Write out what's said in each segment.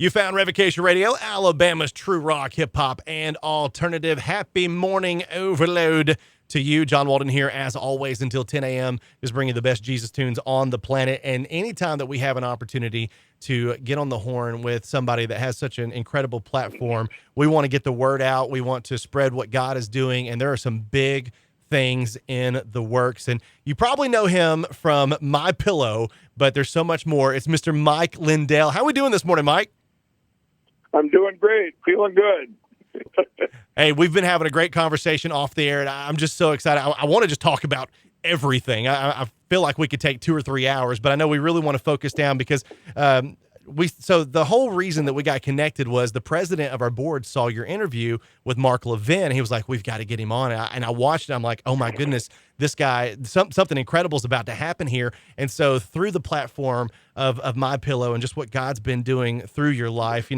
You found Revocation Radio, Alabama's true rock, hip-hop, and alternative. Happy morning overload to you. John Walton here, as always, until 10 a.m., is bringing the best Jesus tunes on the planet. And anytime that we have an opportunity to get on the horn with somebody that has such an incredible platform, we want to get the word out. We want to spread what God is doing, and there are some big things in the works. And you probably know him from My Pillow, but there's so much more. It's Mr. Mike Lindell. How are we doing this morning, Mike? I'm doing great. Feeling good. Hey, we've been having a great conversation off the air, and I'm just so excited. I want to just talk about everything. I feel like we could take 2 or 3 hours, but I know we really want to focus down because so the whole reason that we got connected was the president of our board saw your interview with Mark Levin, and he was like, we've got to get him on. And I watched it. I'm like, oh my goodness, this guy, something incredible is about to happen here. And so through the platform of My Pillow and just what God's been doing through your life,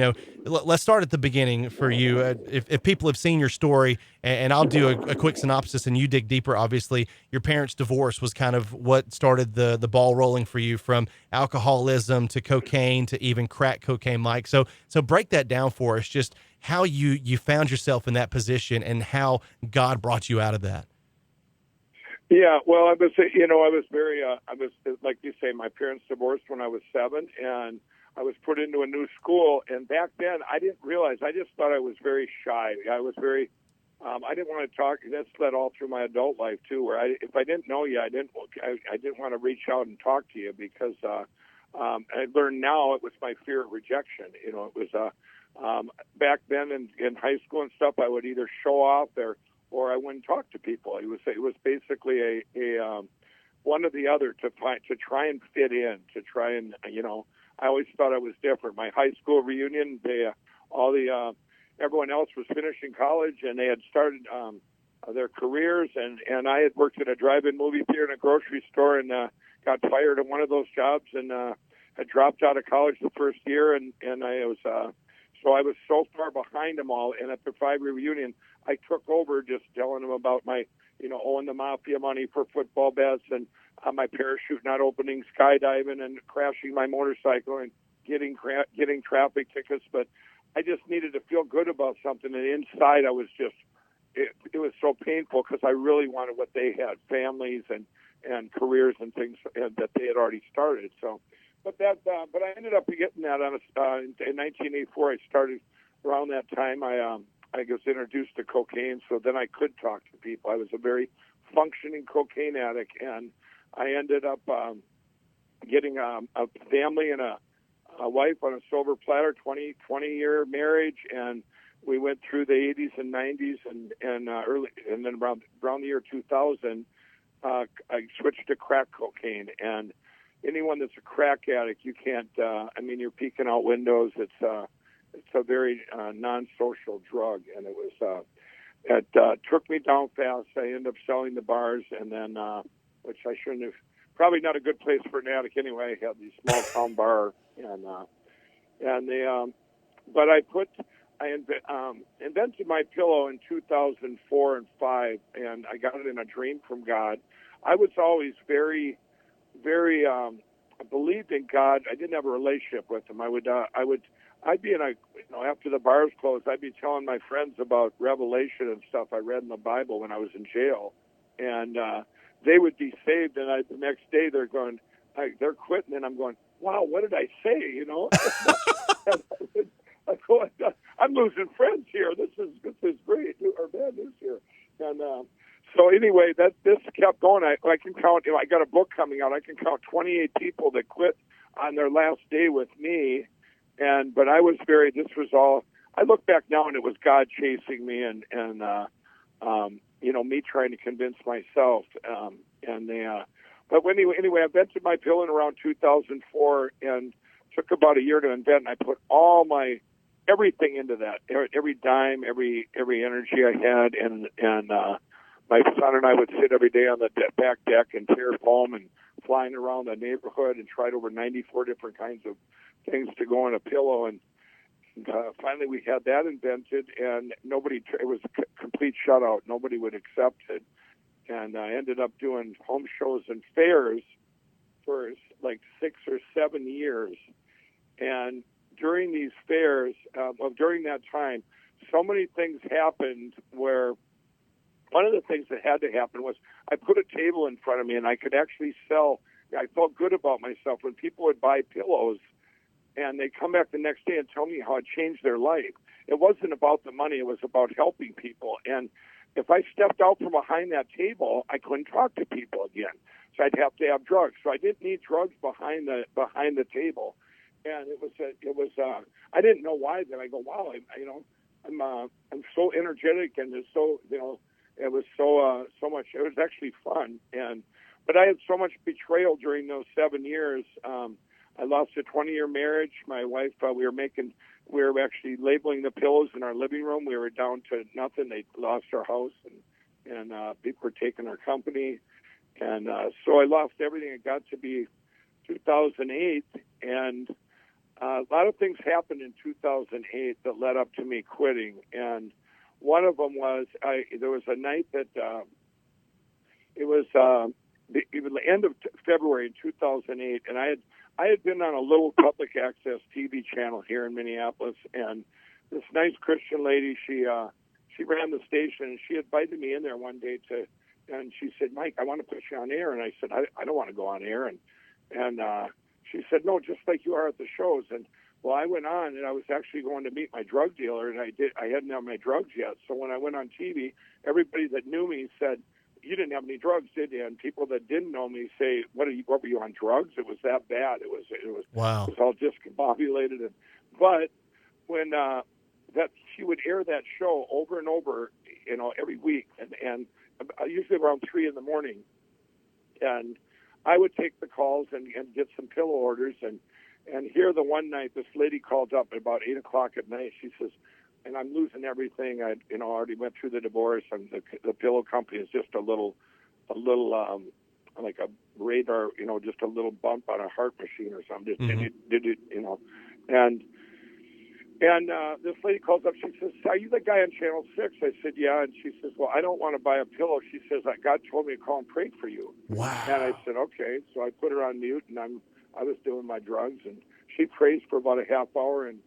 let's start at the beginning for you. If people have seen your story, and I'll do a quick synopsis and you dig deeper, obviously, your parents' divorce was kind of what started the ball rolling for you, from alcoholism to cocaine to even crack cocaine, Mike. So break that down for us, just how you found yourself in that position and how God brought you out of that. Yeah, well, I was very, like you say, my parents divorced when I was 7, and I was put into a new school. And back then, I didn't realize. I just thought I was very shy. I was very, I didn't want to talk. That's led all through my adult life too, where if I didn't know you, I didn't want to reach out and talk to you because I learned now it was my fear of rejection. It was back then in high school and stuff. I would either show off or I wouldn't talk to people. It was basically a one or the other to try and fit in, to try and I always thought I was different. My high school reunion, everyone else was finishing college and they had started their careers, and I had worked at a drive-in movie theater and a grocery store, and got fired at one of those jobs, and had dropped out of college the first year, and I was so far behind them all. And at the 5-year reunion, I took over, just telling them about my, owing the mafia money for football bets, and my parachute not opening, skydiving, and crashing my motorcycle, and getting traffic tickets. But I just needed to feel good about something, and inside I was just, it was so painful because I really wanted what they had, families and careers and things that they had already started. So, but I ended up getting that in 1984. I started around that time. I was introduced to cocaine, so then I could talk to people. I was a very functioning cocaine addict, and I ended up getting a family and a wife on a silver platter, 20-year marriage, and we went through the 80s and 90s and early, and then around the year 2000, I swithed to crack cocaine. And anyone that's a crack addict, you can't. You're peeking out windows. It's a very non-social drug, and it took me down fast. I ended up selling the bars, and then which I shouldn't have. Probably not a good place for an addict anyway. I had these small town bar, I invented My Pillow in 2004 and 5, and I got it in a dream from God. I was always very, very. I believed in God. I didn't have a relationship with Him. I'd be in after the bars closed, I'd be telling my friends about Revelation and stuff I read in the Bible when I was in jail, and they would be saved, and the next day they're quitting, and I'm going, wow, what did I say? I'm losing friends here. This is great, or bad news here. And so anyway, this kept going. I can count. I got a book coming out. I can count 28 people that quit on their last day with me. But I was this was all. I look back now, and it was God chasing me, and me trying to convince myself. But anyway, I invented My Pillow in around 2004, and took about a year to invent. And I put all everything into that, every dime, every energy I had, and my son and I would sit every day on the back deck and tear foam and flying around the neighborhood and tried over 94 different kinds of things to go on a pillow. And finally we had that invented, and it was a complete shutout. Nobody would accept it. And I ended up doing home shows and fairs for like 6 or 7 years, and during these fairs, during that time, so many things happened where one of the things that had to happen was I put a table in front of me and I could actually sell. I felt good about myself when people would buy pillows and they come back the next day and tell me how it changed their life. It wasn't about the money. It was about helping people. And if I stepped out from behind that table, I couldn't talk to people again. So I'd have to have drugs. So I didn't need drugs behind the table. And it was I didn't know why. Then I go, wow, I'm so energetic, and it's so, it was so much. It was actually fun. But I had so much betrayal during those 7 years. I lost a 20-year marriage. My wife, we were actually labeling the pillows in our living room. We were down to nothing. They lost our house, and people were taking our company. And so I lost everything. It got to be 2008, and a lot of things happened in 2008 that led up to me quitting. And one of them was there was a night that it was the end of February in 2008, and I had been on a little public access TV channel here in Minneapolis, and this nice Christian lady, she ran the station, and she invited me in there one day and she said, Mike, I want to put you on air. And I said, I don't want to go on air. And she said, no, just like you are at the shows. And well, I went on, and I was actually going to meet my drug dealer, and I hadn't had my drugs yet. So when I went on TV, everybody that knew me said, you didn't have any drugs, did you? And people that didn't know me say, what were you on drugs? It was that bad. It was wow. It was all discombobulated. But when that she would air that show over and over, every week, and usually around 3 a.m, and I would take the calls and get some pillow orders, and here the one night this lady called up at about 8 o'clock at night. She says, and I'm losing everything. I already went through the divorce, and the pillow company is just a little like a radar, just a little bump on a heart machine or something. Just did it, And this lady calls up. She says, are you the guy on Channel 6? I said, yeah. And she says, well, I don't want to buy a pillow. She says, God told me to call and pray for you. Wow. And I said, okay. So I put her on mute, and I was doing my drugs. And she prays for about a half hour. And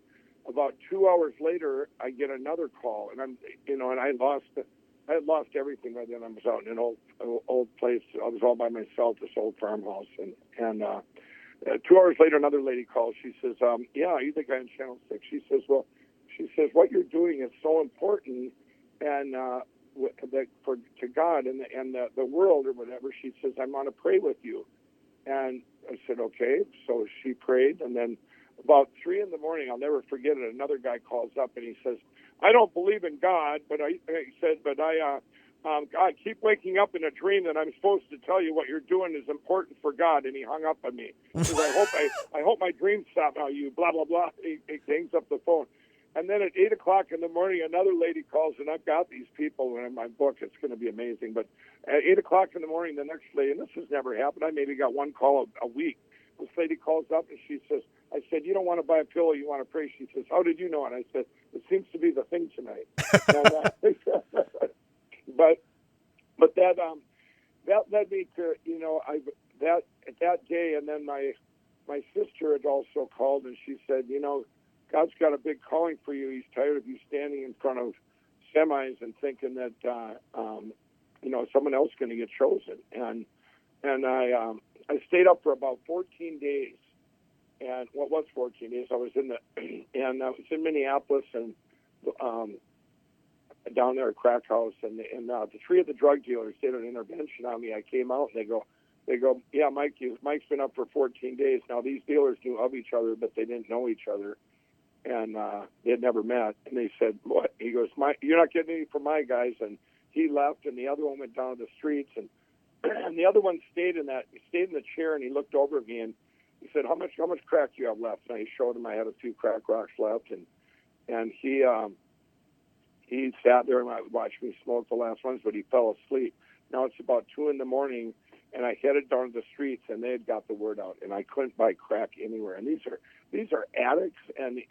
about 2 hours later, I get another call. And I had lost everything by then. I was out in an old place. I was all by myself, this old farmhouse. And 2 hours later, another lady calls. She says, yeah, are you the guy on Channel 6? She says, what you're doing is so important and to God and the world or whatever. She says, I want to pray with you. And I said, okay. So she prayed, and then about 3 a.m, I'll never forget it, another guy calls up, and he says, I don't believe in God, but I keep waking up in a dream that I'm supposed to tell you what you're doing is important for God. And he hung up on me. He says, I hope my dreams stop now, you blah, blah, blah. He hangs up the phone. And then at 8 o'clock in the morning, another lady calls, and I've got these people in my book. It's going to be amazing. But at 8 o'clock in the morning, the next lady, and this has never happened. I maybe got one call a week. This lady calls up, and she says, I said, you don't want to buy a pillow, you want to pray. She says, how did you know? And I said, it seems to be the thing tonight. But that led me to, that day, and then my sister had also called, and she said, God's got a big calling for you. He's tired of you standing in front of semis and thinking that, someone else is going to get chosen. And I stayed up for about 14 days. And what was 14 days? I was in Minneapolis and down there at Crack House, and the three of the drug dealers did an intervention on me. I came out, and they go, yeah, Mike's been up for 14 days. Now these dealers knew of each other, but they didn't know each other, and they had never met. And they said, what? He goes, you're not getting any from my guys. And he left, and the other one went down to the streets, and the other one stayed in the chair, and he looked over at me, and he said, how much crack do you have left? And I showed him I had a few crack rocks left, and he sat there and watched me smoke the last ones, but he fell asleep. Now it's about 2 a.m, and I headed down to the streets, and they had got the word out, and I couldn't buy crack anywhere. And these are addicts, and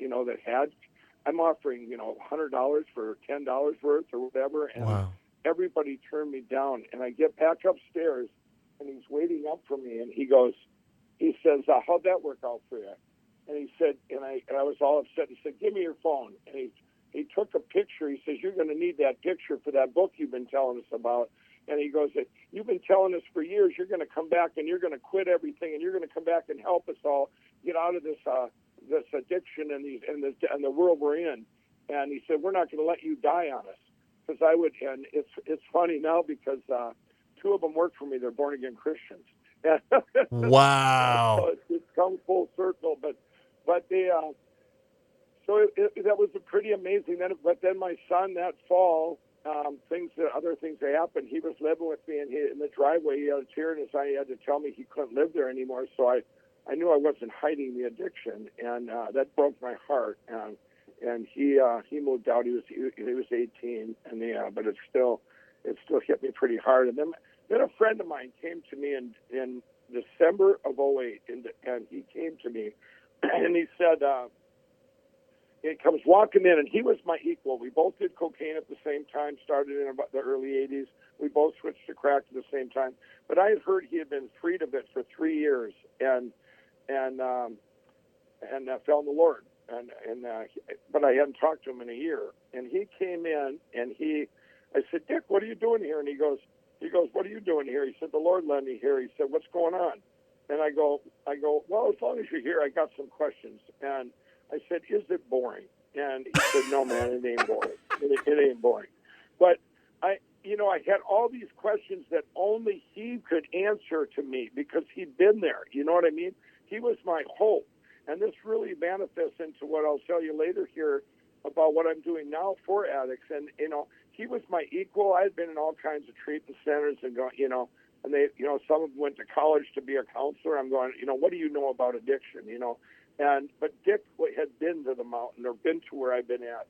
I'm offering $100 for $10 worth or whatever, and wow. Everybody turned me down. And I get back upstairs, and he's waiting up for me, and he says, how'd that work out for you? And he said, and I was all upset. He said, "Give me your phone." And he took a picture. He says, "You're going to need that picture for that book you've been telling us about." And he goes, "You've been telling us for years you're going to come back and you're going to quit everything and you're going to come back and help us all get out of this addiction and the world we're in." And he said, "We're not going to let you die on us." Because I would, and it's funny now because two of them work for me. They're born again Christians. Wow. So it's come full circle, but they. So that was a pretty amazing. But then my son that fall. Other things that happened. He was living with me, and in the driveway, he had a tear in his eye. He had to tell me he couldn't live there anymore. So I knew I wasn't hiding the addiction, and that broke my heart. And he moved out. He was 18, and but it still hit me pretty hard. And then a friend of mine came to me in December of 2008, and he came to me, and he said. He comes walking in, and he was my equal. We both did cocaine at the same time, started in about the early 80s. We both switched to crack at the same time. But I had heard he had been freed of it for 3 years and fell in the Lord. But I hadn't talked to him in a year. And he came in, and I said, "Dick, what are you doing here?" And he goes, "What are you doing here?" He said, "The Lord led me here." He said, "What's going on?" And I go, "Well, as long as you're here, I got some questions." And I said, "Is it boring?" And he said, "No, man, it ain't boring. It ain't boring." But I had all these questions that only he could answer to me because he'd been there. You know what I mean? He was my hope. And this really manifests into what I'll tell you later here about what I'm doing now for addicts. And, he was my equal. I had been in all kinds of treatment centers and and they, some of them went to college to be a counselor. I'm going, what do you know about addiction? But Dick had been to the mountain or been to where I've been at,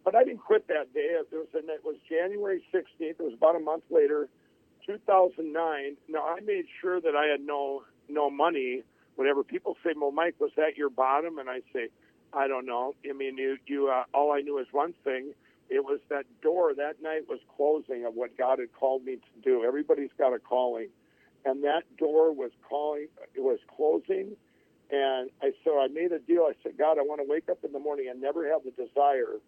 but I didn't quit that day. It was January 16th. It was about a month later, 2009. Now I made sure that I had no money. Whenever people say, "Well, Mike, was that your bottom?" and I say, "I don't know." I mean, you all I knew is one thing. It was that door that night was closing of what God had called me to do. Everybody's got a calling, and that door was calling. It was closing. And so I made a deal. I said, "God, I want to wake up in the morning and never have the desire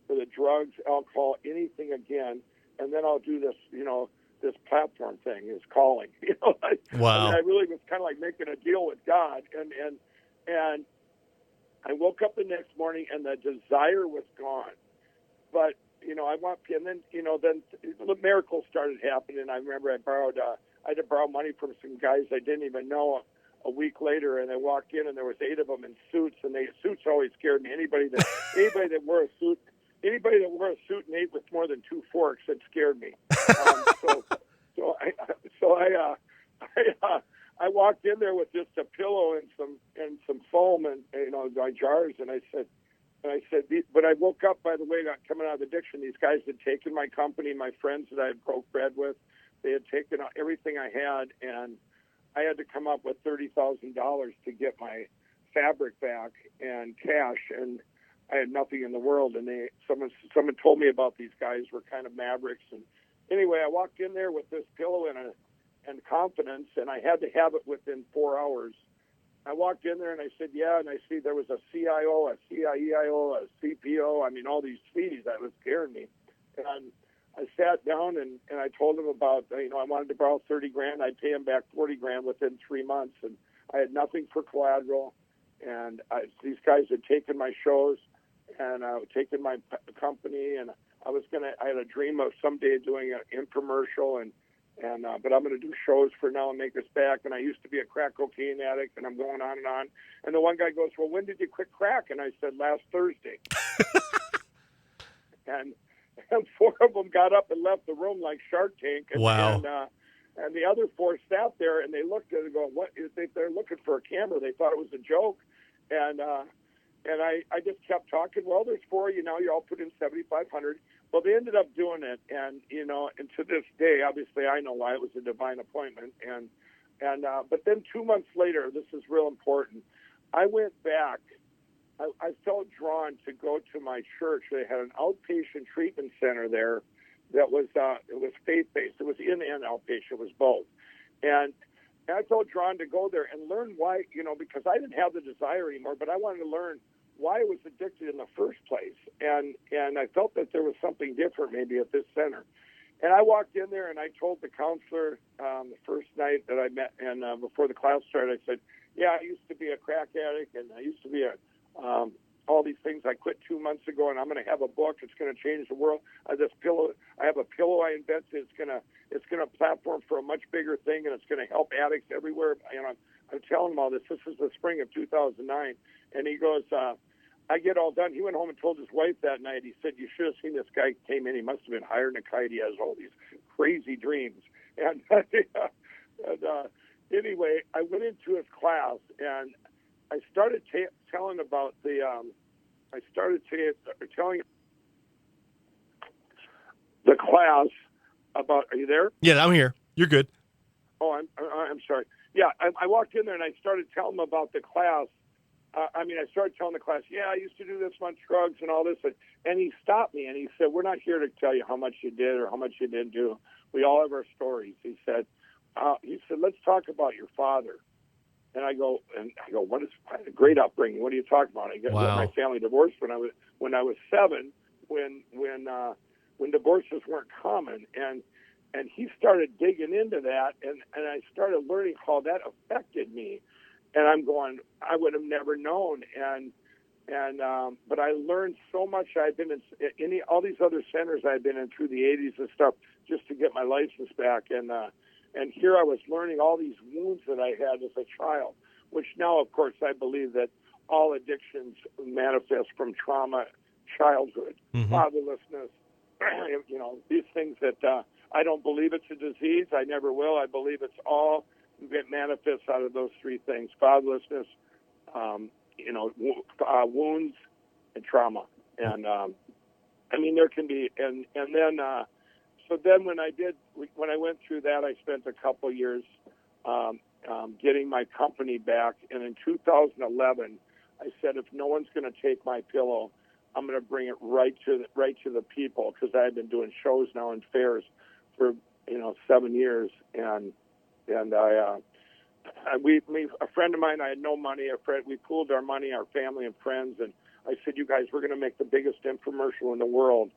for the drugs, alcohol, anything again. And then I'll do this, this platform thing is calling." Wow. I really was kind of like making a deal with God. And I woke up the next morning and the desire was gone. But, then the miracles started happening. I remember I had to borrow money from some guys I didn't even know. A week later, and I walked in, and there was 8 of them in suits, and suits always scared me. Anybody that wore a suit and ate with more than 2 forks, it scared me. I walked in there with just a pillow and some foam and my jars, and I said, but I woke up, by the way, not coming out of addiction. These guys had taken my company, my friends that I had broke bread with. They had taken everything I had, and I had to come up with $30,000 to get my fabric back and cash, and I had nothing in the world. And someone told me about these guys were kind of mavericks. And anyway, I walked in there with this pillow and confidence, and I had to have it within 4 hours. I walked in there and I said, "Yeah," and I see there was a CIO, a CIEIO, a CPO. I mean, all these fees that was scaring me, and I sat down and I told him about, I wanted to borrow 30 grand. I'd pay him back 40 grand within 3 months. And I had nothing for collateral. And these guys had taken my shows and taken my company. And I had a dream of someday doing an infomercial but I'm going to do shows for now and make us back. And I used to be a crack cocaine addict, and I'm going on and on. And the one guy goes, "Well, when did you quit crack?" And I said, "Last Thursday." And 4 of them got up and left the room like Shark Tank. Wow. And the other 4 sat there, and they looked at it and go, "What is it?" They're looking for a camera. They thought it was a joke. And I just kept talking. "Well, there's 4 of you now. You all put in $7,500. Well, they ended up doing it. And, and to this day, obviously, I know why. It was a divine appointment. But then 2 months later, this is real important. I went back. I felt drawn to go to my church. They had an outpatient treatment center there that was it was faith-based. It was in and outpatient. It was both. And And I told John to go there and learn why, because I didn't have the desire anymore, but I wanted to learn why I was addicted in the first place. And I felt that there was something different maybe at this center. And I walked in there and I told the counselor the first night that I met, and before the class started, I said, yeah, I used to be a crack addict, and I used to be all these things. I quit 2 months ago, and I'm going to have a book. It's going to change the world. I have a pillow I invented. It's going to platform for a much bigger thing, and it's going to help addicts everywhere. I'm telling him all this. This is the spring of 2009, and he goes, I get all done. He went home and told his wife that night. He said, you should have seen this guy came in. He must have been higher than a kite. He has all these crazy dreams. And, anyway, I went into his class, and I started telling about telling the class about, are you there? Yeah, I'm here. You're good. Oh, I'm sorry. Yeah, I walked in there, and I started telling them about the class. I started telling the class, yeah, I used to do this on drugs and all this. And he stopped me, and he said, we're not here to tell you how much you did or how much you didn't do. We all have our stories. He said, let's talk about your father. And I go, what is a great upbringing? What are you talking about? I go, wow. My family divorced when I was 7, when divorces weren't common. And he started digging into that, and I started learning how that affected me. And I'm going, I would have never known. But I learned so much. I've been in all these other centers I've been in through the 80s and stuff just to get my license back. And here I was learning all these wounds that I had as a child, which now, of course, I believe that all addictions manifest from trauma, childhood, fatherlessness, these things that I don't believe it's a disease. I never will. I believe it's all that manifests out of those three things: fatherlessness, wounds, and trauma. And there can be, and then so then when I went through that, I spent a couple years getting my company back. And in 2011, I said, if no one's going to take my pillow, I'm going to bring it right to the people, because I had been doing shows now in fairs for 7 years, and a friend of mine, I had no money. We pooled our money, our family and friends, and I said, you guys, we're going to make the biggest infomercial in the world.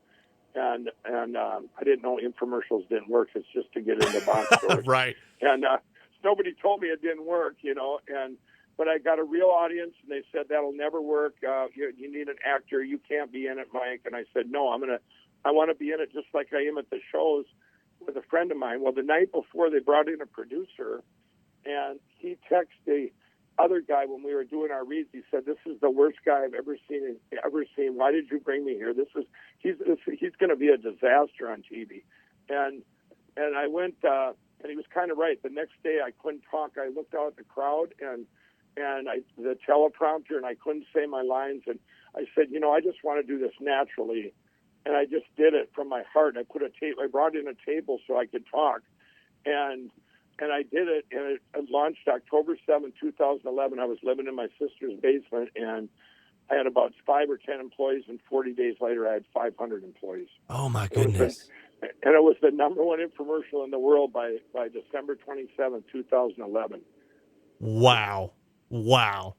And I didn't know infomercials didn't work. It's just to get into box stores. Right. And nobody told me it didn't work, but I got a real audience, and they said, that'll never work. You need an actor. You can't be in it, Mike. And I said, no, I want to be in it just like I am at the shows with a friend of mine. Well, the night before, they brought in a producer, and he texted the other guy when we were doing our reads. He said, this is the worst guy I've ever seen. Why did you bring me here? He's going to be a disaster on TV. And I went, and he was kind of right. The next day I couldn't talk. I looked out at the crowd and the teleprompter, and I couldn't say my lines. And I said, I just want to do this naturally. And I just did it from my heart. I brought in a table so I could talk. And I did it, and it launched October 7, 2011. I was living in my sister's basement, and I had about 5 or 10 employees, and 40 days later, I had 500 employees. Oh, my goodness. And it was the number one infomercial in the world by December 27, 2011. Wow.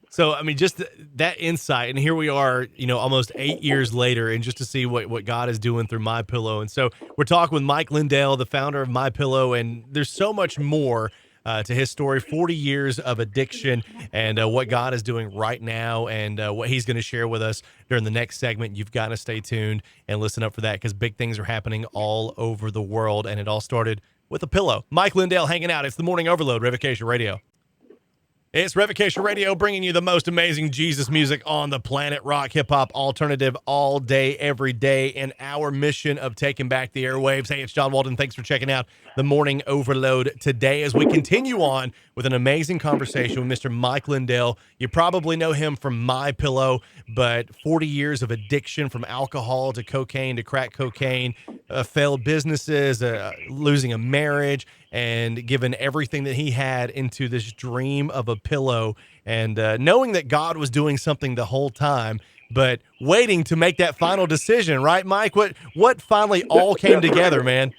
So, just that insight, and here we are, almost 8 years later, and just to see what God is doing through MyPillow. And so we're talking with Mike Lindell, the founder of MyPillow, and there's so much more to his story, 40 years of addiction, and what God is doing right now, and what he's going to share with us during the next segment. You've got to stay tuned and listen up for that, because big things are happening all over the world, and it all started with a pillow. Mike Lindell hanging out. It's the Morning Overload, Revocation Radio. It's Revocation Radio, bringing you the most amazing Jesus music on the planet. Rock, hip-hop, alternative, all day, every day, in our mission of taking back the airwaves. Hey, it's John Walton. Thanks for checking out the Morning Overload today as we continue on with an amazing conversation with Mr. Mike Lindell. You probably know him from MyPillow, but 40 years of addiction, from alcohol to cocaine to crack cocaine, failed businesses, losing a marriage, and given everything that he had into this dream of a pillow, and knowing that God was doing something the whole time, but waiting to make that final decision, right, Mike? What finally all came together, man?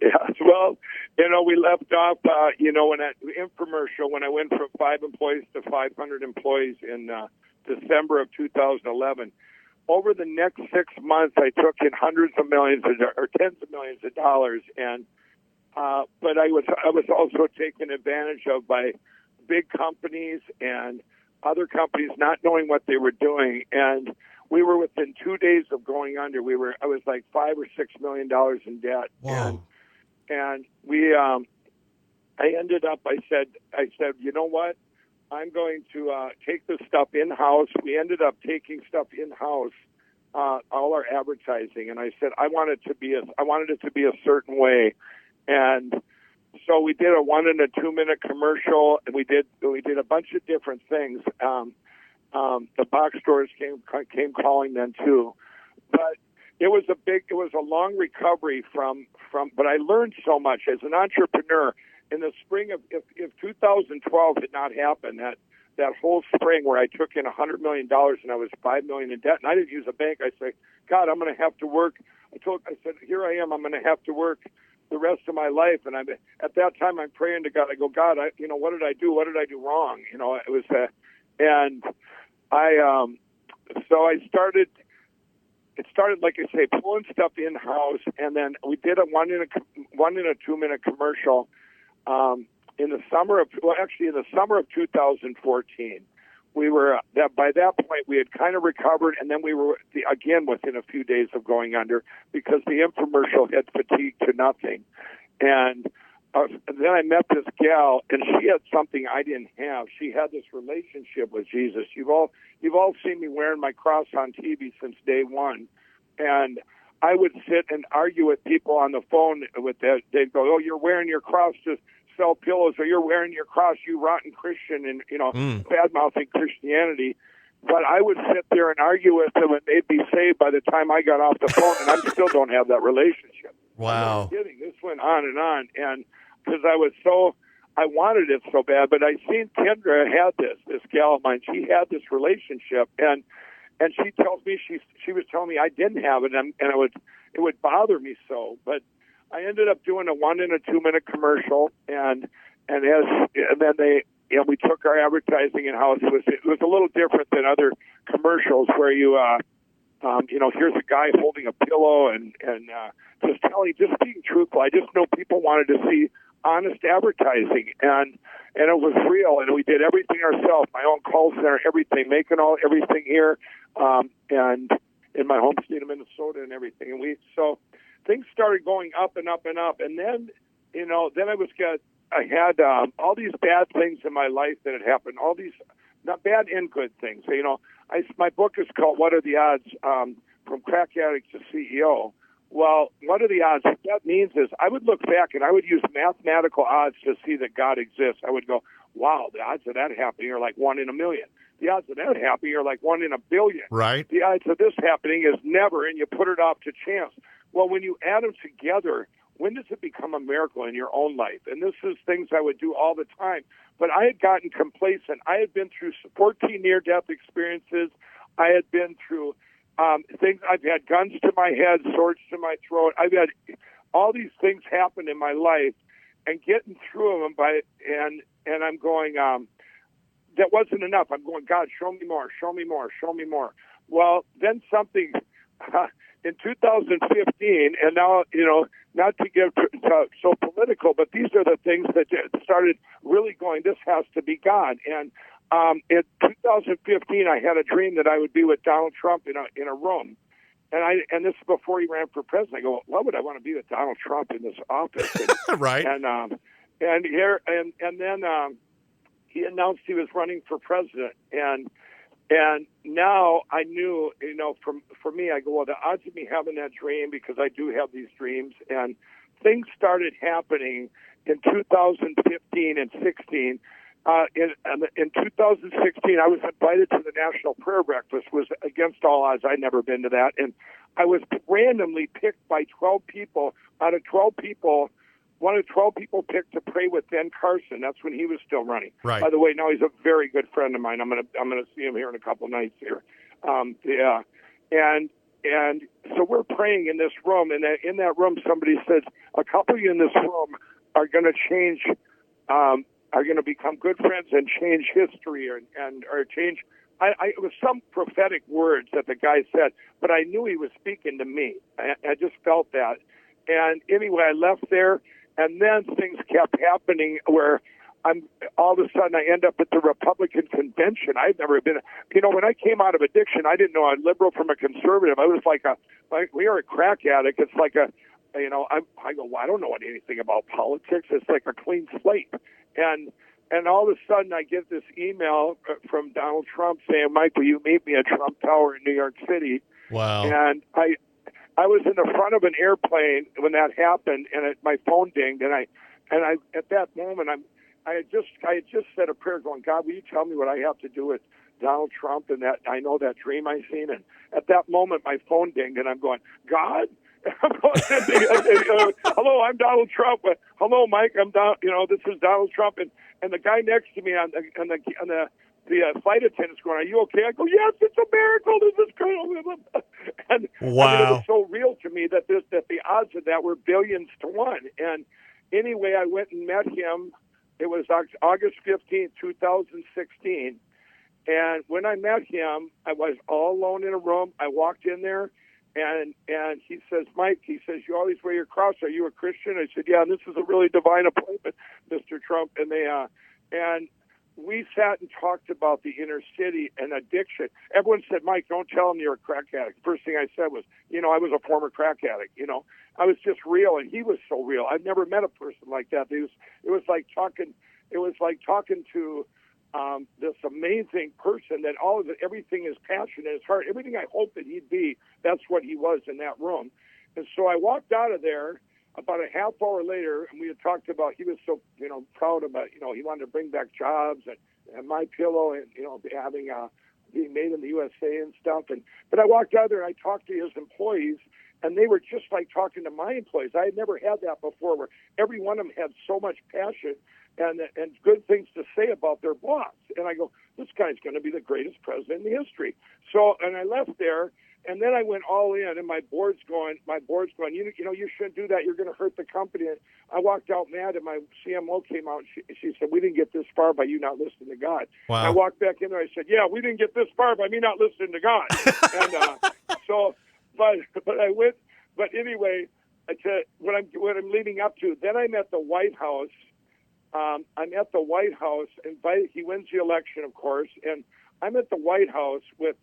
Yeah, well, We left off, when that infomercial, when I went from 5 employees to 500 employees in December of 2011. Over the next 6 months, I took in hundreds of millions or tens of millions of dollars, and but I was also taken advantage of by big companies and other companies not knowing what they were doing, and we were within 2 days of going under. I was like $5 or $6 million in debt. Whoa. And I ended up, I said, you know what? I'm going to take this stuff in-house. We ended up taking stuff in-house, all our advertising. And I said, I wanted it to be a certain way. And so we did a 1 and a 2 minute commercial, and we did a bunch of different things. The box stores came calling then too, but it was a long recovery from, but I learned so much as an entrepreneur. In the spring of, if 2012 had not happened, that whole spring where I took in $100 million and I was $5 million in debt, and I didn't use a bank, I said, God, I'm going to have to work. I said, here I am. I'm going to have to work the rest of my life. And at that time, I'm praying to God. I go, God, what did I do? What did I do wrong? It was, so I started. It started, like I say, pulling stuff in house, and then we did a 1 and a 2 minute commercial in the summer of 2014. We were by that point we had kind of recovered, and then we were again within a few days of going under because the infomercial had fatigued to nothing, and then I met this gal, and she had something I didn't have. She had this relationship with Jesus. You've all seen me wearing my cross on TV since day one, and I would sit and argue with people on the phone with that. They'd go, "Oh, you're wearing your cross to sell pillows," or "You're wearing your cross, you rotten Christian," and bad mouthing Christianity. But I would sit there and argue with them, and they'd be saved by the time I got off the phone, and I still don't have that relationship. Wow. I'm not kidding. This went on, and because I wanted it so bad, but I seen Kendra had this gal of mine. She had this relationship, and she tells me she was telling me I didn't have it, and it would bother me so. But I ended up doing a 1 and a 2 minute commercial, and then we took our advertising in house. It was a little different than other commercials where here's a guy holding a pillow and just being truthful. I just know people wanted to see honest advertising, and it was real, and we did everything ourselves, my own call center, everything, making everything here, and in my home state of Minnesota and everything. And so things started going up and up and up, and then I had all these bad things in my life that had happened, all these not bad and good things. So, my book is called "What Are the Odds?" From Crack Addict to CEO. Well, what are the odds? What that means is I would look back and I would use mathematical odds to see that God exists. I would go, wow, the odds of that happening are like 1 in a million. The odds of that happening are like 1 in a billion. Right. The odds of this happening is never, and you put it off to chance. Well, when you add them together, when does it become a miracle in your own life? And this is things I would do all the time. But I had gotten complacent. I had been through 14 near-death experiences. I had been through things. I've had guns to my head, swords to my throat. I've had all these things happen in my life, and getting through them and I'm going, that wasn't enough. I'm going, God, show me more, show me more, show me more. Well, then something in 2015, and now, not to get so political, but these are the things that started really going, this has to be God. And in 2015, I had a dream that I would be with Donald Trump in a room, and this is before he ran for president. I go, why would I want to be with Donald Trump in this office? And, right. And then he announced he was running for president, and now I knew, for me, I go, well, the odds of me having that dream, because I do have these dreams, and things started happening in 2015 and 16. In 2016, I was invited to the National Prayer Breakfast. Was against all odds. I'd never been to that, and I was randomly picked by 12 people. Out of 12 people, one of 12 people picked to pray with Ben Carson. That's when he was still running. Right. By the way, now he's a very good friend of mine. I'm gonna see him here in a couple nights here. And so we're praying in this room, and in that room, somebody says, a couple of you in this room are going to change, are going to become good friends and change history or change. It was some prophetic words that the guy said, but I knew he was speaking to me. I just felt that. And anyway, I left there, and then things kept happening where all of a sudden I end up at the Republican convention. I'd never been, when I came out of addiction, I didn't know a liberal from a conservative. I was like we are a crack addict. It's like I go, well, I don't know anything about politics. It's like a clean slate. And all of a sudden I get this email from Donald Trump saying, Mike, will you meet me at Trump Tower in New York City? Wow. And I was in the front of an airplane when that happened, and my phone dinged, and I at that moment I had just said a prayer going, God, will you tell me what I have to do with Donald Trump and that I know that dream I seen? And at that moment my phone dinged, and I'm going, God? Hello, I'm Donald Trump. Hello, Mike. This is Donald Trump, and the guy next to me on the flight attendant's going, are you okay? I go, yes, it's a miracle. This is great. And wow. It was so real to me that the odds of that were billions to one. And anyway, I went and met him. It was August 15th, 2016. And when I met him, I was all alone in a room. I walked in there, and he says, Mike, he says, you always wear your cross. Are you a Christian? I said, yeah, and this is a really divine appointment, Mr. Trump. And we sat and talked about the inner city and addiction. Everyone said, Mike, don't tell him you're a crack addict. First thing I said was, I was a former crack addict. I was just real, and he was so real. I've never met a person like that. It was like talking to this amazing person that everything is passion in his heart. Everything I hoped that he'd be, that's what he was in that room. And so I walked out of there about a half hour later, and we had talked about, he was so, proud about, he wanted to bring back jobs and My Pillow and, having, being made in the USA and stuff. But I walked out there and I talked to his employees, and they were just like talking to my employees. I had never had that before, where every one of them had so much passion and good things to say about their boss. And I go, this guy's going to be the greatest president in history. So, and I left there, and then I went all in, and my board's going, you shouldn't do that. You're going to hurt the company. And I walked out mad, and my CMO came out, and she said, we didn't get this far by you not listening to God. Wow. And I walked back in there. I said, yeah, we didn't get this far by me not listening to God. And but I went. But anyway, what I'm leading up to, then I'm at the White House. I'm at the White House, he wins the election, of course, and I'm at the White House with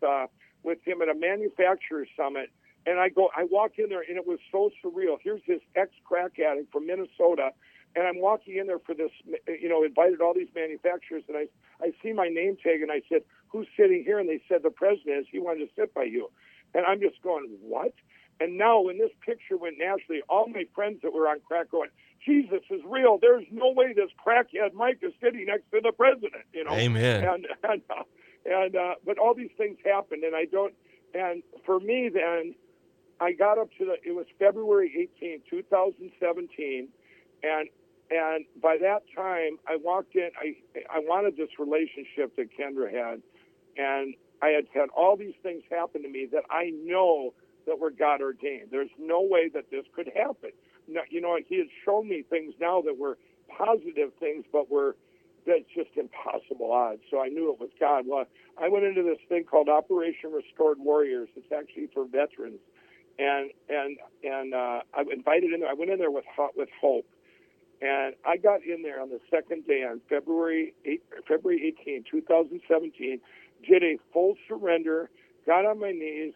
him at a manufacturer summit, and I walk in there, and it was so surreal. Here's this ex-crack addict from Minnesota, and I'm walking in there for this, invited all these manufacturers, and I see my name tag, and I said, who's sitting here? And they said, the president is. He wanted to sit by you. And I'm just going, what? And now when this picture went nationally, all my friends that were on crack going, Jesus is real. There's no way this crackhead Mike is sitting next to the president, Amen. But all these things happened, and for me then, I got up to it was February 18, 2017, and by that time, I walked in, I wanted this relationship that Kendra had, and I had all these things happen to me that I know that were God ordained. There's no way that this could happen. No, he had shown me things now that were positive things, but that's just impossible odds. So I knew it was God. Well, I went into this thing called Operation Restored Warriors. It's actually for veterans, and I invited in there. I went in there with hope, and I got in there on the second day on February 18, 2017. Did a full surrender, got on my knees,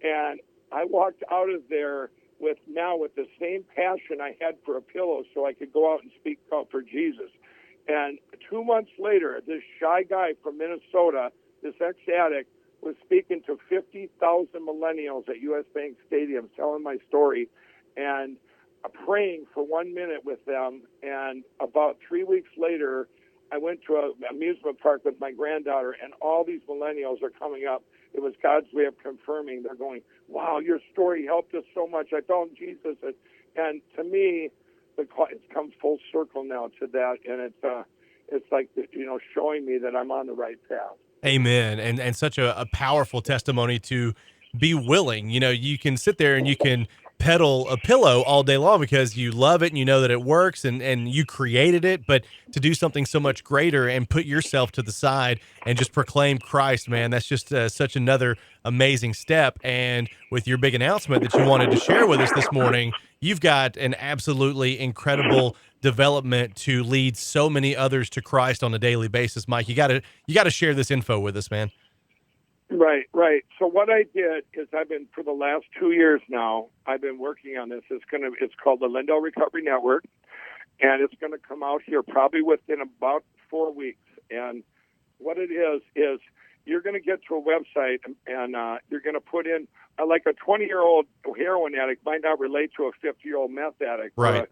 and I walked out of there with the same passion I had for a pillow, so I could go out and speak out for Jesus. And 2 months later, this shy guy from Minnesota, this ex-addict, was speaking to 50,000 millennials at U.S. Bank Stadium, telling my story, and praying for 1 minute with them. And about 3 weeks later, I went to an amusement park with my granddaughter, and all these millennials are coming up. It was God's way of confirming. They're going, wow, your story helped us so much. I found Jesus. And to me, it's come full circle now to that, and it's like, showing me that I'm on the right path. Amen. And such a powerful testimony to be willing. You can sit there and you can peddle a pillow all day long because you love it and you know that it works and you created it, but to do something so much greater and put yourself to the side and just proclaim Christ, man, that's just such another amazing step. And with your big announcement that you wanted to share with us this morning, you've got an absolutely incredible development to lead so many others to Christ on a daily basis. Mike, you got to share this info with us, man. Right. So what I did is for the last 2 years now, I've been working on this. It's called the Lindell Recovery Network, and it's going to come out here probably within about 4 weeks. And what it is you're going to get to a website and you're going to put in like a 20-year-old heroin addict might not relate to a 50-year-old meth addict, right?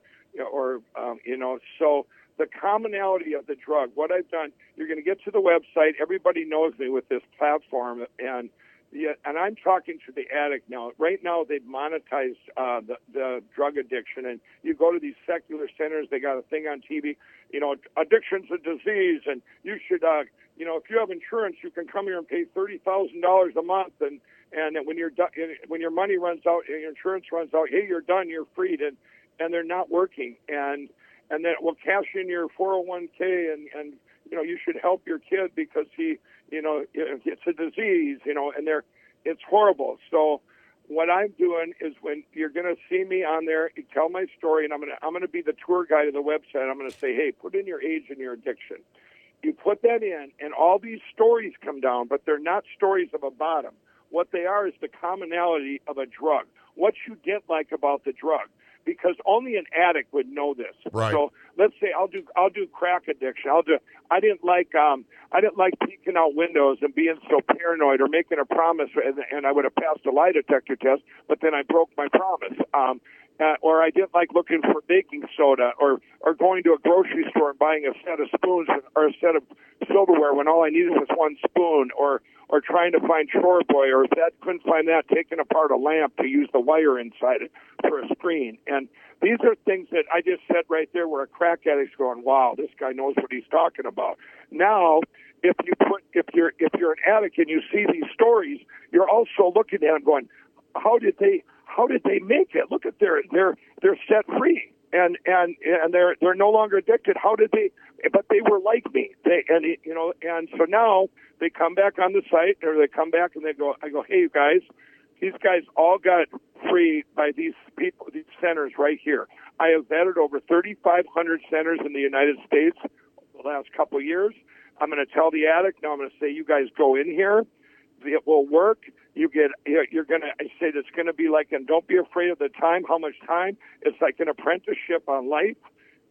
So the commonality of the drug. What I've done, you're going to get to the website. Everybody knows me with this platform, and I'm talking to the addict now. Right now, they've monetized the drug addiction, and you go to these secular centers. They got a thing on TV. Addiction's a disease, and you should, if you have insurance, you can come here and pay $30,000 a month, and when your money runs out and your insurance runs out, hey, you're done, you're freed, and they're not working, and then it will cash in your 401k, and you should help your kid because it's a disease, and it's horrible. So what I'm doing is when you're going to see me on there, you tell my story, and I'm going to be the tour guide of the website. I'm going to say, hey, put in your age and your addiction. You put that in, and all these stories come down, but they're not stories of a bottom. What they are is the commonality of a drug, what you didn't like about the drug. Because only an addict would know this. Right. So let's say I'll do crack addiction. I didn't like peeking out windows and being so paranoid or making a promise, and I would have passed a lie detector test, but then I broke my promise. Or I didn't like looking for baking soda, or going to a grocery store and buying a set of spoons or a set of silverware when all I needed was one spoon, or trying to find Chore Boy, or if that couldn't find that, taking apart a lamp to use the wire inside it for a screen. And these are things that I just said right there where a crack addict's going, wow, this guy knows what he's talking about. Now, if you're an addict and you see these stories, you're also looking at them going, how did they make it? Look at they're set free and they're no longer addicted. How did they? But they were like me. And so now they come back on the site, or they come back and I go, hey, you guys, these guys all got free by these people, these centers right here. I have vetted over 3,500 centers in the United States the last couple of years. I'm going to tell the addict, now I'm going to say, you guys go in here. It will work. You're going to, I said, it's going to be like, and don't be afraid of the time, how much time. It's like an apprenticeship on life.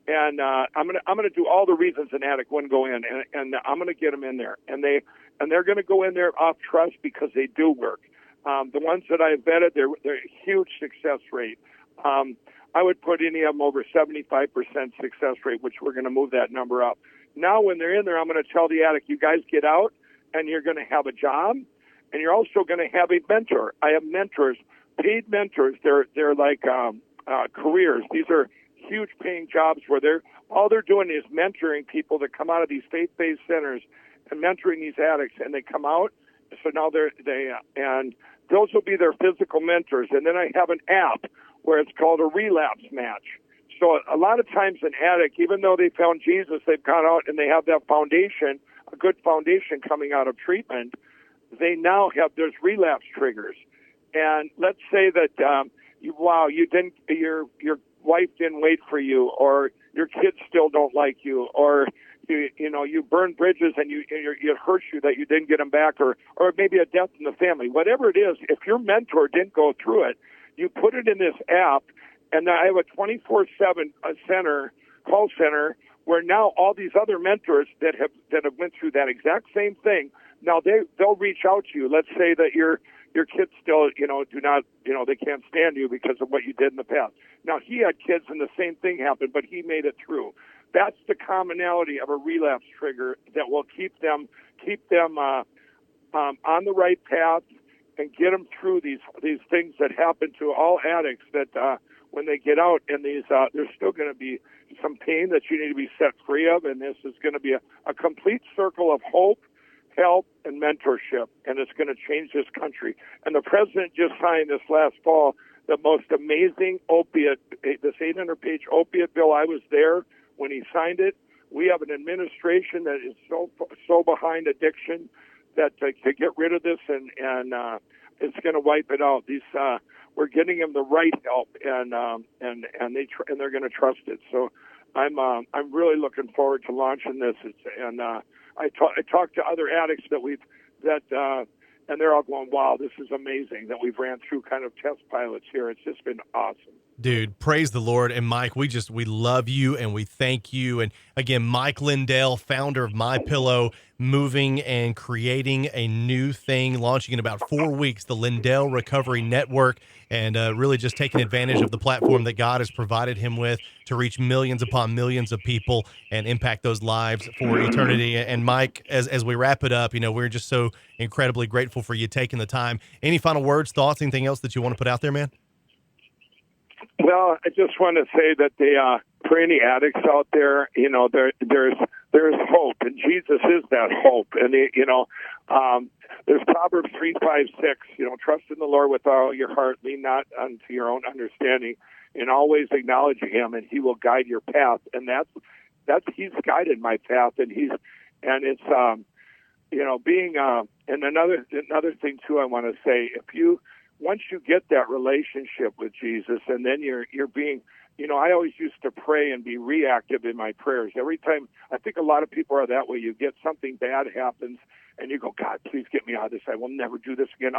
And I'm going to do all the reasons an addict wouldn't go in, and I'm going to get them in there. And they're going to go in there off trust because they do work. The ones that I've vetted, they're a huge success rate. I would put any of them over 75% success rate, which we're going to move that number up. Now, when they're in there, I'm going to tell the addict, you guys get out, and you're going to have a job, and you're also going to have a mentor. I have mentors, paid mentors. They're like careers. These are huge paying jobs where all they're doing is mentoring people that come out of these faith-based centers and mentoring these addicts, and they come out. So now and those will be their physical mentors. And then I have an app where it's called a relapse match. So a lot of times an addict, even though they found Jesus, they've gone out and they have that foundation, a good foundation coming out of treatment. There's relapse triggers. And let's say that your wife didn't wait for you, or your kids still don't like you, or you burn bridges and it hurts you that you didn't get them back, or maybe a death in the family. Whatever it is, if your mentor didn't go through it, you put it in this app, and I have a 24/7 call center where now all these other mentors that have went through that exact same thing, now they'll reach out to you. Let's say that your kids still, do not, they can't stand you because of what you did in the past. Now, he had kids and the same thing happened, but he made it through. That's the commonality of a relapse trigger that will keep them on the right path and get them through these things that happen to all addicts, that when they get out, and there's still going to be some pain that you need to be set free of, and this is going to be a complete circle of hope help, and mentorship, and it's going to change this country. And the president just signed this last fall the most amazing this 800-page opiate bill. I was there when he signed it. We have an administration that is so behind addiction that to get rid of this, and it's going to wipe it out. We're getting them the right help, and they're going to trust it. So I'm really looking forward to launching this. I talked to other addicts and they're all going, wow, this is amazing that we've ran through kind of test pilots here. It's just been awesome. Dude, praise the Lord. And Mike, we love you and we thank you. And again, Mike Lindell, founder of MyPillow, moving and creating a new thing, launching in about 4 weeks, the Lindell Recovery Network, and really just taking advantage of the platform that God has provided him with to reach millions upon millions of people and impact those lives for eternity. And Mike, as we wrap it up, we're just so incredibly grateful for you taking the time. Any final words, thoughts, anything else that you want to put out there, man? Well, I just want to say that for any addicts out there, there's hope, and Jesus is that hope. And there's Proverbs 3:5-6. Trust in the Lord with all your heart, lean not unto your own understanding, and always acknowledge Him, and He will guide your path. And that's He's guided my path, and it's being and another thing too. I want to say, once you get that relationship with Jesus, and then you're being, I always used to pray and be reactive in my prayers. Every time, I think a lot of people are that way. You get something bad happens, and you go, God, please get me out of this. I will never do this again.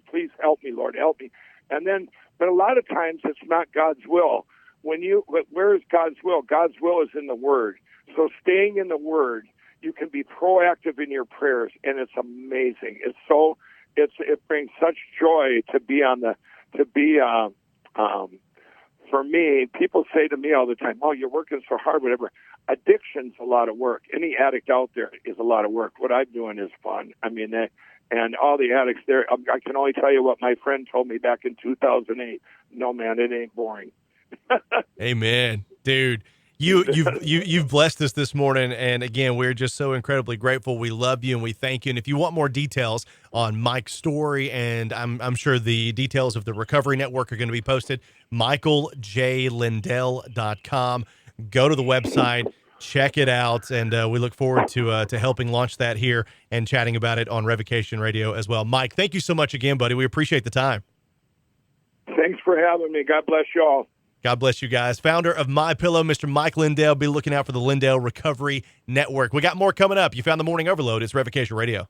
Please help me, Lord, help me. But a lot of times it's not God's will. Where is God's will? God's will is in the Word. So staying in the Word, you can be proactive in your prayers, and it's amazing. It brings such joy to be for me. People say to me all the time, "Oh, you're working so hard, whatever." Addiction's a lot of work. Any addict out there is a lot of work. What I'm doing is fun. I mean, and all the addicts there, I can only tell you what my friend told me back in 2008. No, man, it ain't boring. Amen, dude. You've blessed us this morning, and again, we're just so incredibly grateful. We love you and we thank you. And if you want more details on Mike's story, and I'm sure the details of the Recovery Network are going to be posted, michaeljlindell.com. Go to the website, check it out, and we look forward to helping launch that here and chatting about it on Revocation Radio as well. Mike, thank you so much again, buddy. We appreciate the time. Thanks for having me. God bless you all. God bless you guys. Founder of MyPillow, Mr. Mike Lindell. Be looking out for the Lindell Recovery Network. We got more coming up. You found the Morning Overload. It's Revocation Radio.